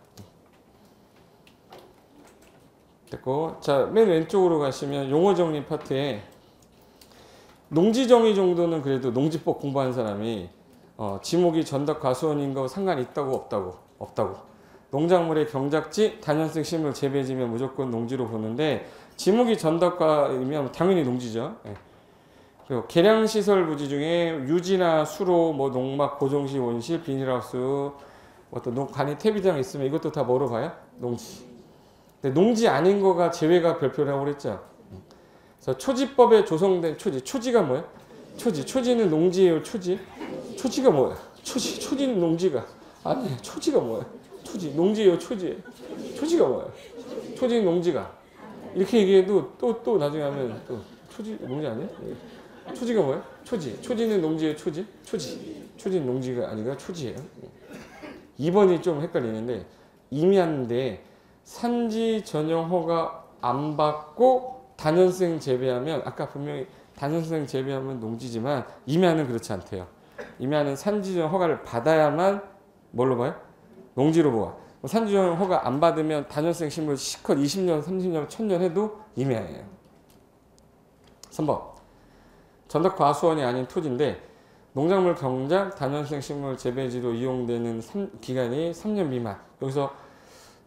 Speaker 1: 됐고, 자 맨 왼쪽으로 가시면 용어정리 파트에 농지정의 정도는 그래도 농지법 공부하는 사람이 지목이 전덕 과수원인 거 상관이 있다고 없다고. 농작물의 경작지, 단연성 식물 재배지면 무조건 농지로 보는데 지목이 전덕과이면 당연히 농지죠. 예. 그리고 계량시설 부지 중에 유지나 수로, 뭐 농막, 고정시, 온실, 비닐하우스, 어떤 관이 탭이랑 있으면 이것도 다 뭐로 봐요? 농지. 근데 농지 아닌 거가 제외가 별표라고 그랬죠. 그래서 초지법에 조성된 초지. 초지가 뭐예요? 초지. 초지는 농지예요. 초지. 초지가 뭐예요? 초지. 초지는 농지가. 아니, 초지가 뭐예요? 초지. 농지예요. 초지. 초지가 뭐예요? 초지는 농지가. 이렇게 얘기해도 또 나중에 하면 또 초지 농지 아니야? 초지가 뭐예요? 초지. 초지는 농지예요. 초지. 초지. 초지는 농지가 아니라 초지예요. 2번이 좀 헷갈리는데 임야인데 산지 전용 허가 안 받고 단연생 재배하면 아까 분명히 단연생 재배하면 농지지만 임야는 그렇지 않대요. 임야는 산지 전용 허가를 받아야만 뭘로 봐요? 농지로 보아. 산지 전용 허가 안 받으면 단연생 식물 시컷 20년, 30년, 1000년 해도 임야예요. 3번. 전덕 과수원이 아닌 토지인데 농작물 경작 단연생 식물 재배지로 이용되는 기간이 3년 미만. 여기서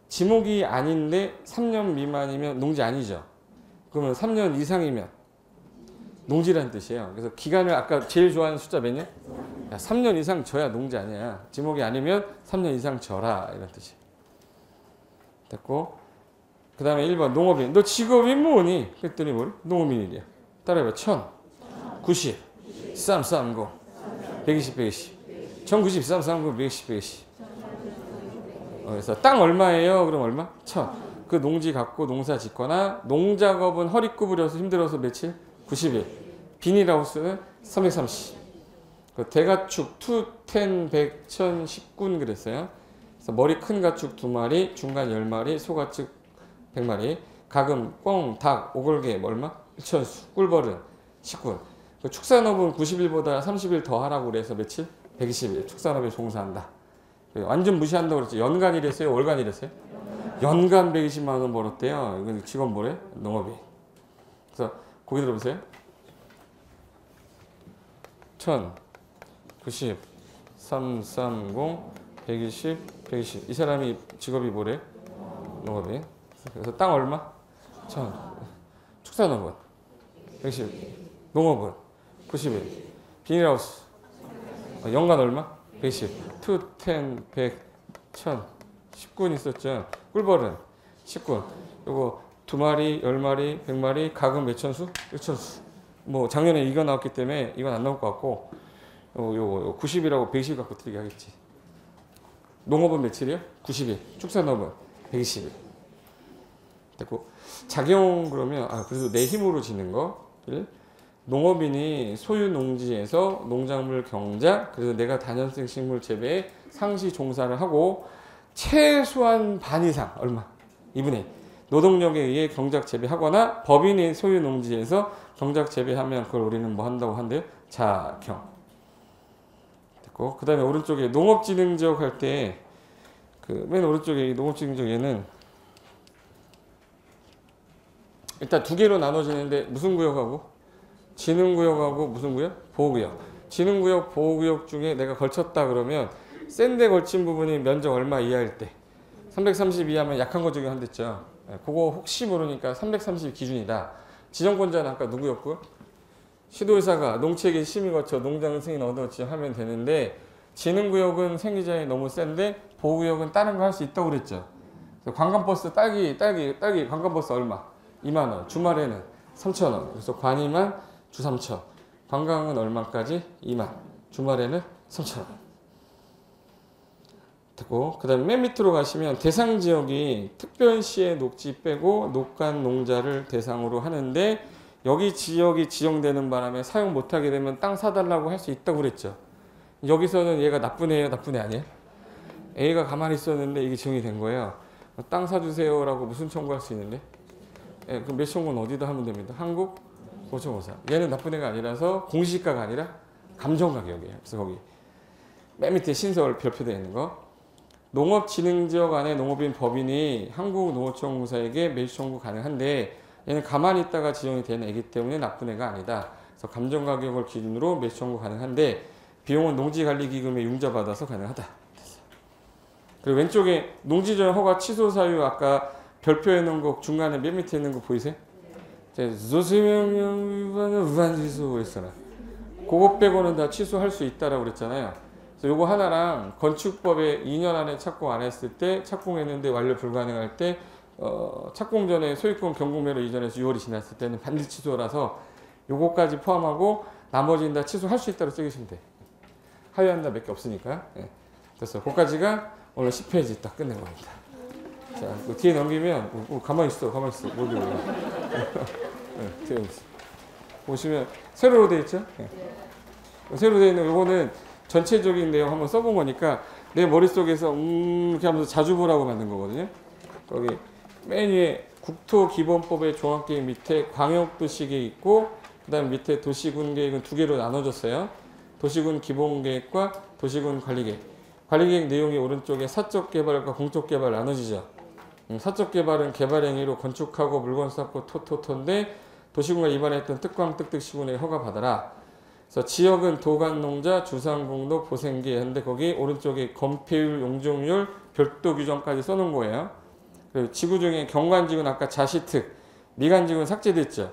Speaker 1: 지목이 아닌데 3년 미만이면 농지 아니죠. 그러면 3년 이상이면 농지라는 뜻이에요. 그래서 기간을 아까 제일 좋아하는 숫자 몇 년? 야, 3년 이상 져야 농지 아니야. 지목이 아니면 3년 이상 져라 이런 뜻이에요. 됐고 그 다음에 1번 농업인. 너 직업이 뭐니? 그랬더니 뭘? 농업인이래요. 따라해봐. 1090 330 120 120 1090 330 120 120. 그래서 땅 얼마예요? 그럼 얼마? 1000. 그 농지 갖고 농사 짓거나 농작업은 허리 구부려서 힘들어서 며칠? 90일. 비닐하우스는 330. 그 대가축 2, 10, 100, 1000, 10군 그랬어요. 그래서 머리 큰 가축 2마리, 중간 10마리, 소가축 100마리, 가금, 꿩, 닭, 오골개 얼마? 1천수, 꿀벌은 10군. 그 축산업은 90일보다 30일 더 하라고 그래서 며칠? 120일. 축산업에 종사한다. 완전 무시한다고 그랬죠. 연간 일했어요? 월간 일했어요? 연간 120만 원 벌었대요. 이건 직원 뭐래? 농업인. 그래서 거기 들어보세요. 1090, 330, 120, 120. 이 사람이 직업이 뭐래? 농업인. 그래서 땅 얼마? 1000. 축산업은 110. 농업은 91. 비닐하우스 연간 얼마? 120. 2, 10, 100, 1000. 10군 있었죠. 꿀벌은 10군. 요거 2마리, 10마리, 100마리, 가금 몇 천수? 1천수. 뭐 작년에 이거 나왔기 때문에 이건 안 나올 것 같고 요거 90이라고 120 갖고 틀리게 하겠지. 농업은 며칠이요? 90일. 축산업은 120일. 됐고 작용 그러면 그래도 내 힘으로 짓는 거. 농업인이 소유 농지에서 농작물 경작, 그래서 내가 단연생 식물 재배에 상시 종사를 하고 최소한 반 이상 얼마? 2분의 1. 노동력에 의해 경작 재배하거나 법인이 소유 농지에서 경작 재배하면 그걸 우리는 뭐 한다고 한대요? 자경. 됐고 그 다음에 오른쪽에 농업진흥지역 할 때 그 맨 오른쪽에 농업진흥지역 얘는 일단 두 개로 나눠지는데 무슨 구역하고? 진흥구역하고 무슨 구역? 보호구역. 진흥구역, 보호구역 중에 내가 걸쳤다 그러면 센 데 걸친 부분이 면적 얼마 이하일 때 330 이하면 약한 거 적용 한댔죠. 그거 혹시 모르니까 330 기준이다. 지정권자는 아까 누구였고요? 시도의사가 농체계 심의 거쳐 농장 승인 얻어 지정하면 되는데 진흥구역은 생기자에 너무 센데 보호구역은 다른 거 할 수 있다고 그랬죠. 관광버스 딸기 관광버스 얼마? 2만 원. 주말에는 3,000원. 그래서 관이만 주 3,000원. 관광은 얼마까지? 2만. 주말에는 3,000원. 됐고 그 다음에 맨 밑으로 가시면 대상 지역이 특별시의 녹지 빼고 녹간 농자를 대상으로 하는데 여기 지역이 지정되는 바람에 사용 못하게 되면 땅 사달라고 할 수 있다고 그랬죠. 여기서는 얘가 나쁜 애예요? 나쁜 애 아니에요? A가 가만히 있었는데 이게 지정이 된 거예요. 땅 사주세요 라고 무슨 청구할 수 있는데? 그럼 몇 청구는 어디다 하면 됩니다. 한국 고쳐공사. 얘는 나쁜 애가 아니라서 공시지가가 아니라 감정가격이에요. 그래서 거기 맨 밑에 신설 별표되어 있는 거. 농업진흥지역 안에 농업인 법인이 한국농어청공사에게 매수 청구 가능한데 얘는 가만히 있다가 지정이 된 애기 때문에 나쁜 애가 아니다. 그래서 감정가격을 기준으로 매수 청구 가능한데 비용은 농지관리기금에 융자받아서 가능하다. 그리고 왼쪽에 농지전 허가 취소 사유 아까 별표해 놓은 거 중간에 맨 밑에 있는 거 보이세요? 조세명 위반은 위반 취소 했잖아. 그거 빼고는 다 취소할 수 있다라고 그랬잖아요. 그래서 요거 하나랑 건축법에 2년 안에 착공 안 했을 때, 착공했는데 완료 불가능할 때, 착공 전에 소유권 경공매로 이전해서 6월이 지났을 때는 반드시 취소라서 요거까지 포함하고 나머지는 다 취소할 수 있다고 쓰시면 돼. 하회한다 몇 개 없으니까. 예. 됐어. 거기까지가 오늘 10페이지 딱 끝낸 겁니다. 자, 그 뒤에 넘기면, 가만히 있어. 뭘 들고. 네, 뒤에 있어. 보시면, 세로로 되어 있죠? 네. 세로로 되어 있는 요거는 전체적인 내용 한번 써본 거니까 내 머릿속에서, 이렇게 하면서 자주 보라고 만든 거거든요. 거기 맨 위에 국토기본법의 종합계획 밑에 광역도시계획 있고, 그 다음 밑에 도시군계획은 두 개로 나눠졌어요. 도시군 기본계획과 도시군 관리계획. 관리계획 내용이 오른쪽에 사적개발과 공적개발 나눠지죠. 사적개발은 개발행위로 건축하고 물건 쌓고 토토토인데 도시군과 위반했던 특광특특 시군에게 허가받아라. 그래서 지역은 도간농자, 주상공도, 보생기 했는데 거기 오른쪽에 건폐율, 용적률, 별도 규정까지 써놓은 거예요. 그리고 지구 중에 경관지구는 아까 자시특, 미관지구는 삭제됐죠.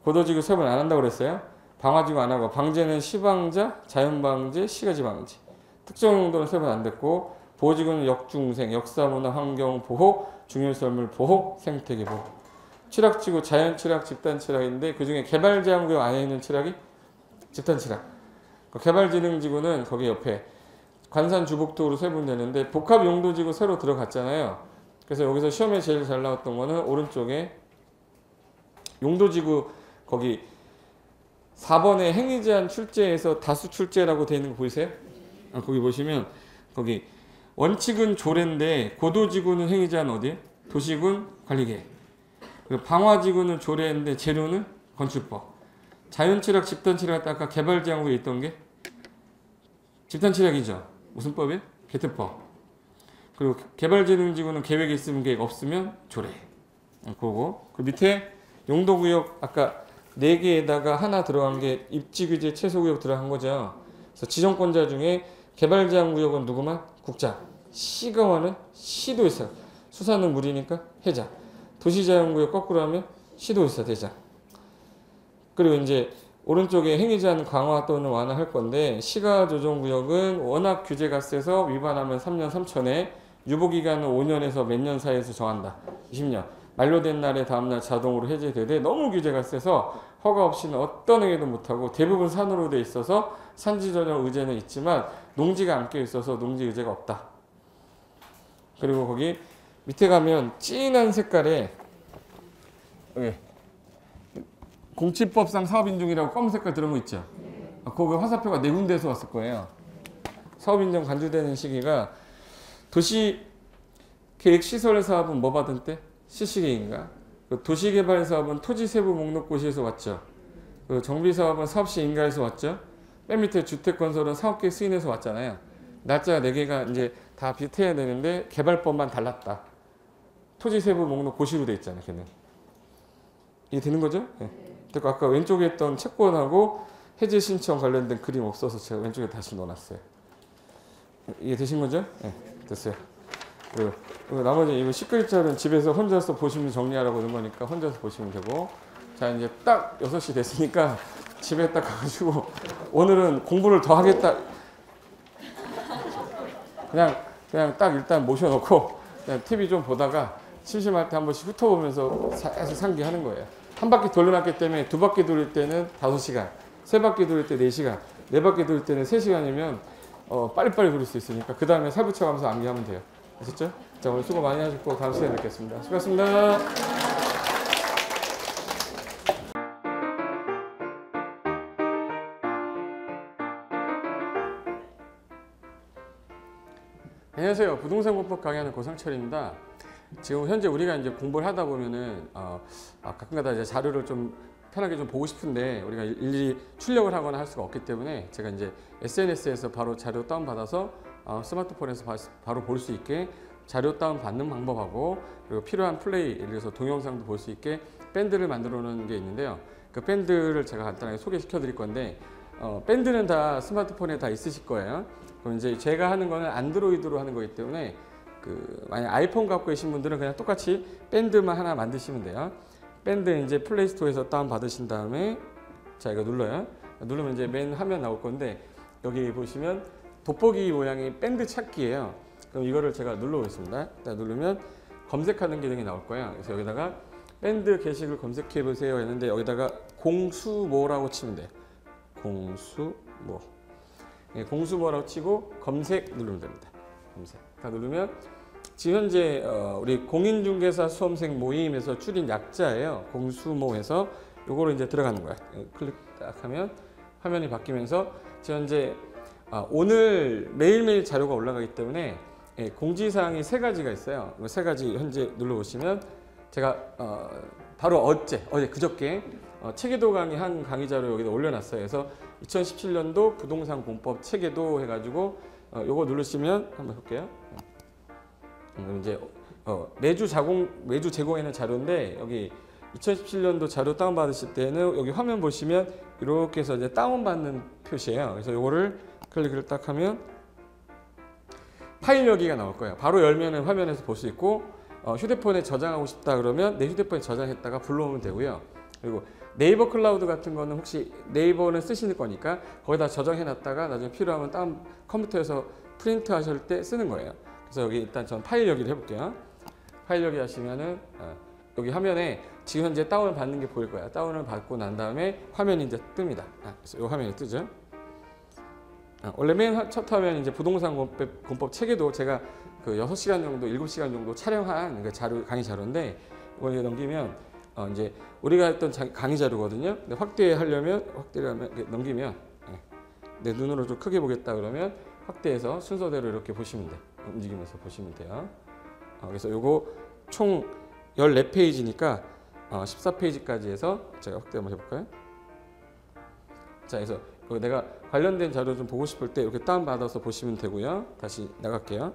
Speaker 1: 고도지구 세분 안 한다고 그랬어요. 방화지구 안 하고 방제는 시방자, 자연방제, 시가지방제. 특정 용도는 세분 안 됐고 보호지구는 역중생, 역사문화, 환경보호, 중요설물 보호, 생태계 보호. 칠학지구 자연칠학, 집단칠학인데 그중에 개발제한구역 안에 있는 칠학이 집단칠학. 개발진흥지구는 거기 옆에 관산주복도로 세분되는데 복합용도지구 새로 들어갔잖아요. 그래서 여기서 시험에 제일 잘 나왔던 거는 오른쪽에 용도지구 거기 4번에 행위제한 출제에서 다수 출제라고 되어 있는 거 보이세요? 거기 보시면 거기 원칙은 조례인데 고도지구는 행위제한 어디에? 도시군 관리계획. 그리고 방화지구는 조례인데 재료는 건축법. 자연칠학, 집단칠학 아까 개발제한구에 있던 게 집단칠학이죠. 무슨 법이에요? 개특법. 그리고 개발진흥지구는 계획이 있으면 계획 없으면 조례. 그거고 그 밑에 용도구역 아까 4개에다가 하나 들어간 게 입지규제 최소구역 들어간 거죠. 그래서 지정권자 중에 개발제한구역은 누구만? 국장. 시가와는 시도 있어요. 수사는 무리니까 해자. 도시자연구역 거꾸로 하면 시도 있어 대장. 그리고 이제 오른쪽에 행위제한 강화 또는 완화할 건데 시가조정구역은 워낙 규제가 세서 위반하면 3년 3천에 유보기간은 5년에서 몇 년 사이에서 정한다. 20년. 만료된 날에 다음날 자동으로 해제되되 너무 규제가 세서 허가 없이는 어떤 행위도 못하고 대부분 산으로 돼 있어서 산지전용 의제는 있지만 농지가 안 껴 있어서 농지 의제가 없다. 그리고 거기 밑에 가면 진한 색깔에 여기 공치법상 사업인정이라고 검은색깔 들어온 거 있죠. 거기 화살표가 4군데에서 왔을 거예요. 사업인정 간주되는 시기가 도시계획시설 사업은 뭐 받은 때? 실시계획인가? 도시개발 사업은 토지세부 목록고시에서 왔죠. 정비사업은 사업시 인가에서 왔죠. 맨 밑에 주택건설은 사업계획 승인에서 왔잖아요. 날짜가 4개가 이제 다 비슷해야 되는데 개발법만 달랐다. 토지세부 목록 고시로 돼 있잖아요. 걔는. 이게 되는 거죠? 네. 그리고 아까 왼쪽에 있던 채권하고 해제 신청 관련된 그림 없어서 제가 왼쪽에 다시 넣어놨어요. 이게 되신 거죠? 네, 됐어요. 그리고 나머지 이거 10글자는 집에서 혼자서 보시면 정리하라고 하는 거니까 혼자서 보시면 되고. 자, 이제 딱 6시 됐으니까 집에 딱 가가지고 오늘은 공부를 더 하겠다. 그냥 딱 일단 모셔놓고 그냥 TV 좀 보다가 심심할 때 한 번씩 훑어보면서 살짝 상기하는 거예요. 한 바퀴 돌려놨기 때문에 2바퀴 돌릴 때는 5시간, 3바퀴 돌릴 때 4시간, 4바퀴 돌릴 때는 3시간이면 빨리빨리 돌릴 수 있으니까 그 다음에 살 붙여가면서 암기하면 돼요. 아셨죠? 자, 오늘 수고 많이 하셨고 다음 시간에 뵙겠습니다. 수고하셨습니다. 안녕하세요. 부동산 공법 강의하는 고상철입니다. 지금 현재 우리가 이제 공부를 하다 보면은 가끔가다 이제 자료를 좀 편하게 좀 보고 싶은데 우리가 일일이 출력을 하거나 할 수가 없기 때문에 제가 이제 SNS에서 바로 자료 다운 받아서 스마트폰에서 바로 볼 수 있게 자료 다운 받는 방법하고 그리고 필요한 플레이, 예를 들어서 동영상도 볼 수 있게 밴드를 만들어 놓은 게 있는데요. 그 밴드를 제가 간단하게 소개시켜 드릴 건데 밴드는 다 스마트폰에 다 있으실 거예요. 그럼 이제 제가 하는 거는 안드로이드로 하는 거기 때문에 만약 아이폰 갖고 계신 분들은 그냥 똑같이 밴드만 하나 만드시면 돼요. 밴드 이제 플레이스토어에서 다운 받으신 다음에 자 이거 눌러요. 누르면 이제 맨 화면 나올 건데 여기 보시면 돋보기 모양의 밴드 찾기예요. 그럼 이거를 제가 눌러보겠습니다. 일단 누르면 검색하는 기능이 나올 거예요. 그래서 여기다가 밴드 게시글 검색해 보세요 했는데 여기다가 공수모라고 치면 돼요. 공수모. 네, 공수모라고 치고 검색 누르면 됩니다. 검색. 다 누르면 지금 현재 우리 공인중개사 수험생 모임에서 줄인 약자예요. 공수모에서 요거로 이제 들어가는 거야. 클릭 딱 하면 화면이 바뀌면서 지금 현재 오늘 매일매일 자료가 올라가기 때문에 공지사항이 3가지가 있어요. 3가지 현재 눌러보시면 제가 바로 어제 그저께 체계도 강의 한 강의 자료 여기다 올려놨어요. 그래서 2017년도 부동산 공법 체계도 해가지고 요거 누르시면 한번 볼게요. 이제 매주 제공하는 자료인데 여기 2017년도 자료 다운받으실 때는 여기 화면 보시면 이렇게 해서 이제 다운받는 표시예요. 그래서 요거를 클릭을 딱 하면 파일 여기가 나올 거예요. 바로 열면은 화면에서 볼 수 있고 휴대폰에 저장하고 싶다 그러면 내 휴대폰에 저장했다가 불러오면 되고요. 그리고 네이버 클라우드 같은 거는 혹시 네이버는 쓰시는 거니까 거기다 저장해 놨다가 나중에 필요하면 컴퓨터에서 프린트 하실 때 쓰는 거예요. 그래서 여기 일단 전 파일 여기를 해볼게요. 파일 여기 하시면은 여기 화면에 지금 현재 다운을 받는 게 보일 거야. 다운을 받고 난 다음에 화면이 이제 뜹니다. 그래서 이 화면이 뜨죠. 원래 맨 첫 화면 이제 부동산 공법 체계도 제가 그 6시간 정도, 7시간 정도 촬영한 그 강의 자료인데 이걸 넘기면 이제 우리가 했던 강의 자료거든요. 근데 확대를 넘기면 내 눈으로 좀 크게 보겠다 그러면 확대해서 순서대로 이렇게 보시면 돼요. 움직이면서 보시면 돼요. 그래서 요거 총 14페이지니까 14페이지까지 해서 제가 확대 한번 해볼까요? 자, 그래서 내가 관련된 자료 좀 보고 싶을 때 이렇게 다운받아서 보시면 되고요. 다시 나갈게요.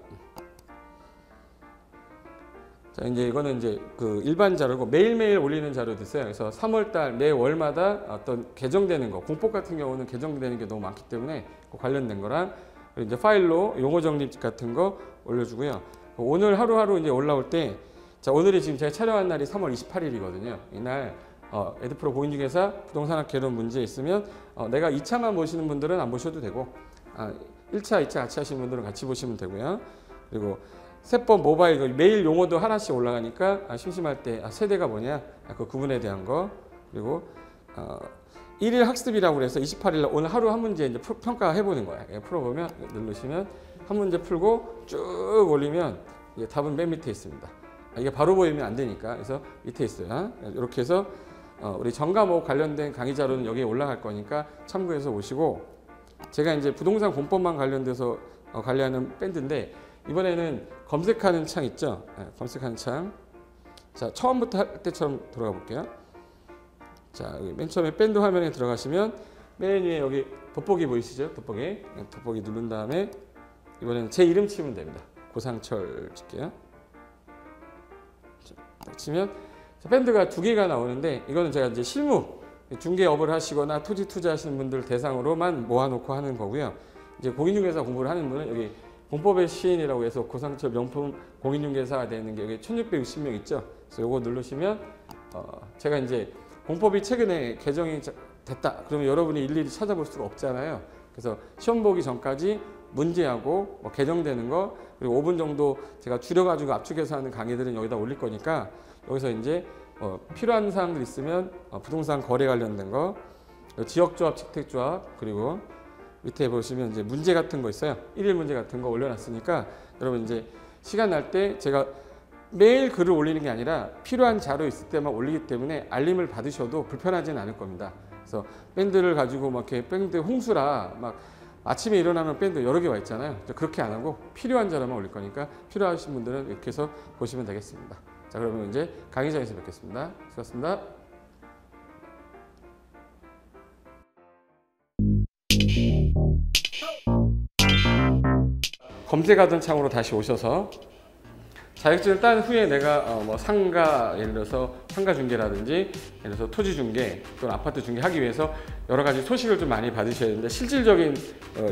Speaker 1: 자, 이제 이거는 이제 그 일반 자료고 매일매일 올리는 자료도 있어요. 그래서 3월달 매 월마다 어떤 개정되는 거, 공법 같은 경우는 개정되는 게 너무 많기 때문에 그 관련된 거랑 그리고 이제 파일로 용어 정립 같은 거 올려주고요. 오늘 하루하루 이제 올라올 때, 자, 오늘이 지금 제가 촬영한 날이 3월 28일이거든요. 이날 에드프로 공인중개사 부동산학 개론 문제 있으면 내가 2차만 보시는 분들은 안 보셔도 되고 1차, 2차 같이 하시는 분들은 같이 보시면 되고요. 그리고 세법 모바일 매일 용어도 하나씩 올라가니까 심심할 때 세대가 뭐냐 그 구분에 대한 거 그리고 1일 학습이라고 그래서 28일 오늘 하루 한 문제 이제 평가해 보는 거야. 풀어보면 누르시면 한 문제 풀고 쭉 올리면 이게 답은 맨 밑에 있습니다. 이게 바로 보이면 안 되니까 그래서 밑에 있어요. 이렇게 해서 우리 전과목 관련된 강의 자료는 여기에 올라갈 거니까 참고해서 보시고 제가 이제 부동산 공법만 관련돼서 관리하는 밴드인데 이번에는 검색하는 창 있죠? 검색하는 창. 자, 처음부터 할 때처럼 들어가 볼게요. 자, 여기 맨 처음에 밴드 화면에 들어가시면 맨 위에 여기 돋보기 보이시죠? 돋보기 누른 다음에 이번에는 제 이름 치면 됩니다. 고상철 칠게요. 딱 치면 밴드가 2개가 나오는데 이거는 제가 이제 실무 중개업을 하시거나 토지 투자하시는 분들 대상으로만 모아놓고 하는 거고요. 이제 공인중개사 공부를 하는 분은 여기 공법의 시인이라고 해서 고상철 명품 공인중개사가 되는 게 여기 1660명 있죠. 그래서 이거 누르시면 제가 이제 공법이 최근에 개정이 됐다. 그러면 여러분이 일일이 찾아볼 수가 없잖아요. 그래서 시험 보기 전까지 문제하고 뭐 개정되는 거 그리고 5분 정도 제가 줄여가지고 압축해서 하는 강의들은 여기다 올릴 거니까 여기서 이제 필요한 사항들 있으면 부동산 거래 관련된 거, 지역조합, 직택조합 그리고 밑에 보시면 이제 문제 같은 거 있어요. 1일 문제 같은 거 올려놨으니까 여러분 이제 시간 날 때 제가 매일 글을 올리는 게 아니라 필요한 자료 있을 때만 올리기 때문에 알림을 받으셔도 불편하지는 않을 겁니다. 그래서 밴드를 가지고 막 이렇게 밴드 홍수라 막 아침에 일어나면 밴드 여러 개가 있잖아요. 그렇게 안 하고 필요한 자료만 올릴 거니까 필요하신 분들은 이렇게 해서 보시면 되겠습니다. 자, 그러면 이제 강의장에서 뵙겠습니다. 수고하셨습니다. 검색하던 창으로 다시 오셔서 자격증을 딴 후에 내가 뭐 상가, 예를 들어서 상가 중개라든지 예를 들어서 토지 중개 또는 아파트 중개 하기 위해서 여러 가지 소식을 좀 많이 받으셔야 되는데 실질적인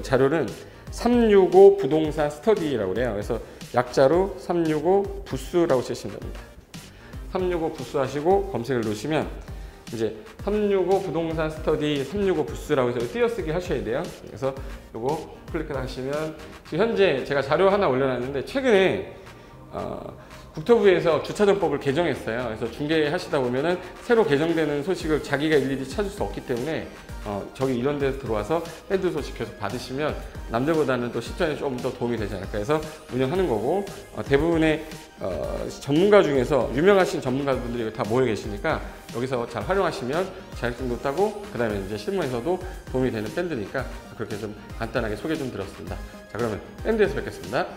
Speaker 1: 자료는 365 부동산 스터디라고 그래요. 그래서 약자로 365 부스라고 치시면 됩니다. 365 부스 하시고 검색을 누르시면 이제 365 부동산 스터디 365 부스라고 해서 띄어쓰기 하셔야 돼요. 그래서 요거 클릭을 하시면 지금 현재 제가 자료 하나 올려놨는데 최근에 국토부에서 주차정법을 개정했어요. 그래서 중개하시다 보면은 새로 개정되는 소식을 자기가 일일이 찾을 수 없기 때문에 저기 이런 데서 들어와서 밴드 소식 계속 받으시면 남들보다는 또 실전에 조금 더 도움이 되지 않을까 해서 운영하는 거고, 대부분의 전문가 중에서 유명하신 전문가분들이 다 모여 계시니까 여기서 잘 활용하시면 자격증도 따고 그 다음에 이제 실무에서도 도움이 되는 밴드니까 그렇게 좀 간단하게 소개 좀 드렸습니다. 자, 그러면 밴드에서 뵙겠습니다.